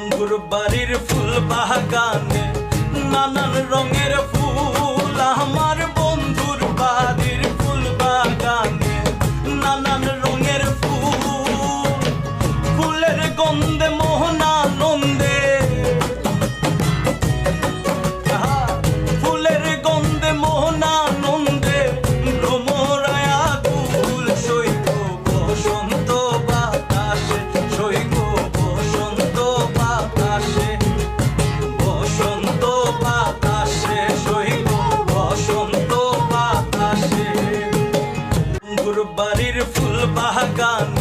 বন্ধুর বাড়ির ফুল বাগানে নানান রঙের ফুল, আমার বন্ধুর বাড়ির ফুল বাগানে নানান রঙের ফুল, ফুলের গন্ধে মোহনানন্দে, ফুলের গন্ধে মোহনানন্দে ভ্রমরায়া কুল সৈক বসন্ত বাতাসে, সৈক বসন্ত বাতাসে, বসন্ত বাতাসে, সৈক বসন্ত বাতাসে। বন্ধুর বাড়ির ফুল বাগান